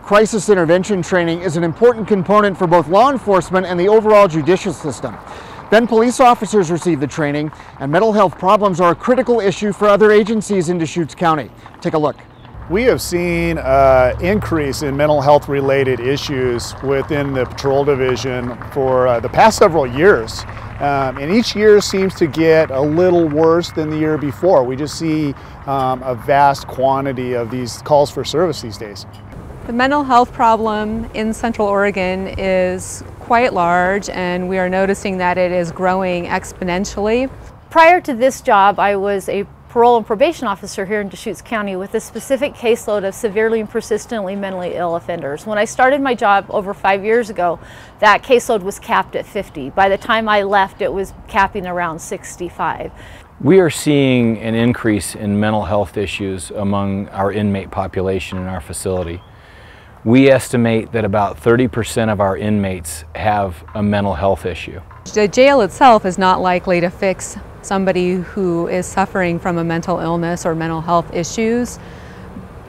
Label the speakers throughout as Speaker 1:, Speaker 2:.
Speaker 1: crisis intervention training is an important component for both law enforcement and the overall judicial system. Then police officers receive the training, and mental health problems are a critical issue for other agencies in Deschutes County. Take a look.
Speaker 2: We have seen an increase in mental health related issues within the patrol division for the past several years. And each year seems to get a little worse than the year before. We just see a vast quantity of these calls for service these days.
Speaker 3: The mental health problem in Central Oregon is quite large, and we are noticing that it is growing exponentially.
Speaker 4: Prior to this job, I was a parole and probation officer here in Deschutes County with a specific caseload of severely and persistently mentally ill offenders. When I started my job over 5 years ago, that caseload was capped at 50. By the time I left, it was capping around 65.
Speaker 5: We are seeing an increase in mental health issues among our inmate population in our facility. We estimate that about 30% of our inmates have a mental health issue.
Speaker 3: The jail itself is not likely to fix somebody who is suffering from a mental illness or mental health issues,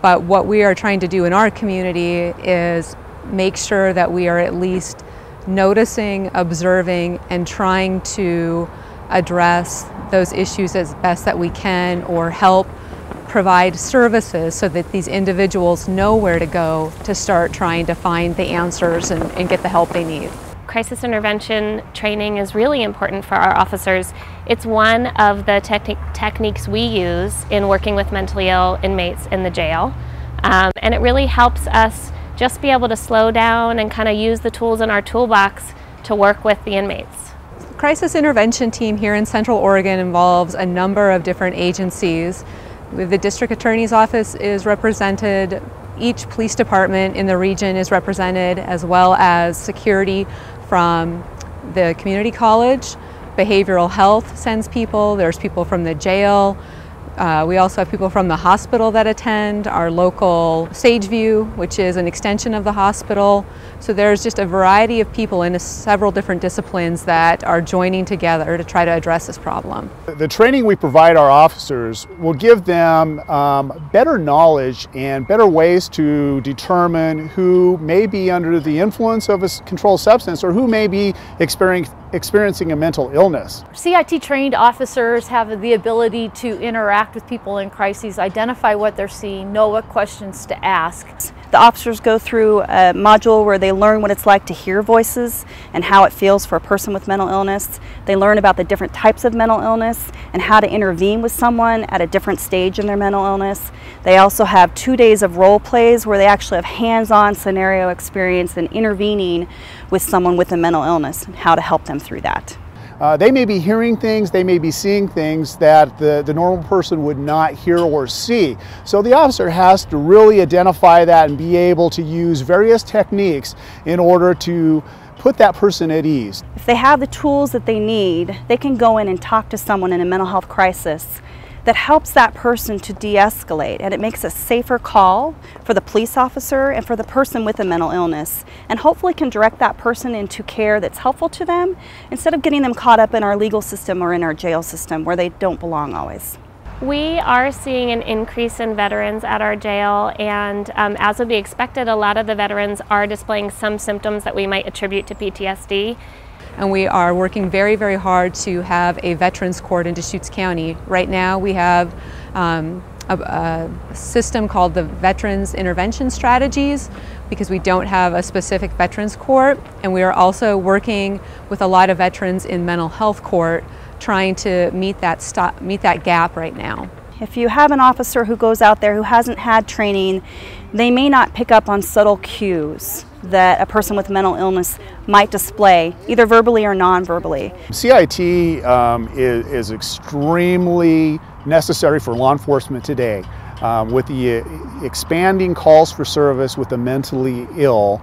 Speaker 3: but what we are trying to do in our community is make sure that we are at least noticing, observing, and trying to address those issues as best that we can, or help provide services so that these individuals know where to go to start trying to find the answers and get the help they need.
Speaker 6: Crisis intervention training is really important for our officers. It's one of the techniques we use in working with mentally ill inmates in the jail. And it really helps us just be able to slow down and kind of use the tools in our toolbox to work with the inmates.
Speaker 3: The crisis intervention team here in Central Oregon involves a number of different agencies. The district attorney's office is represented. Each police department in the region is represented, as well as security from the community college. Behavioral health sends people. There's people from the jail. We also have people from the hospital that attend, our local Sageview, which is an extension of the hospital. So there's just a variety of people in several different disciplines that are joining together to try to address this problem.
Speaker 2: The training we provide our officers will give them better knowledge and better ways to determine who may be under the influence of a controlled substance or who may be experiencing a mental illness.
Speaker 4: CIT trained officers have the ability to interact with people in crises, identify what they're seeing, know what questions to ask.
Speaker 7: The officers go through a module where they learn what it's like to hear voices and how it feels for a person with mental illness. They learn about the different types of mental illness and how to intervene with someone at a different stage in their mental illness. They also have 2 days of role plays where they actually have hands-on scenario experience in intervening with someone with a mental illness and how to help them through that.
Speaker 2: They may be hearing things, they may be seeing things that the normal person would not hear or see. So the officer has to really identify that and be able to use various techniques in order to put that person at ease.
Speaker 7: If they have the tools that they need, they can go in and talk to someone in a mental health crisis that helps that person to de-escalate, and it makes a safer call for the police officer and for the person with a mental illness, and hopefully can direct that person into care that's helpful to them instead of getting them caught up in our legal system or in our jail system where they don't belong always.
Speaker 6: We are seeing an increase in veterans at our jail, and as would be expected, a lot of the veterans are displaying some symptoms that we might attribute to PTSD.
Speaker 3: And we are working very, very hard to have a veterans court in Deschutes County. Right now we have a system called the Veterans Intervention Strategies, because we don't have a specific veterans court, and we are also working with a lot of veterans in mental health court trying to meet that gap right now.
Speaker 7: If you have an officer who goes out there who hasn't had training, they may not pick up on subtle cues that a person with mental illness might display, either verbally or non-verbally.
Speaker 2: CIT is extremely necessary for law enforcement today. With the expanding calls for service with the mentally ill,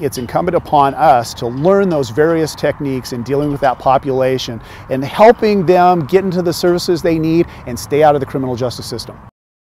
Speaker 2: it's incumbent upon us to learn those various techniques in dealing with that population and helping them get into the services they need and stay out of the criminal justice system.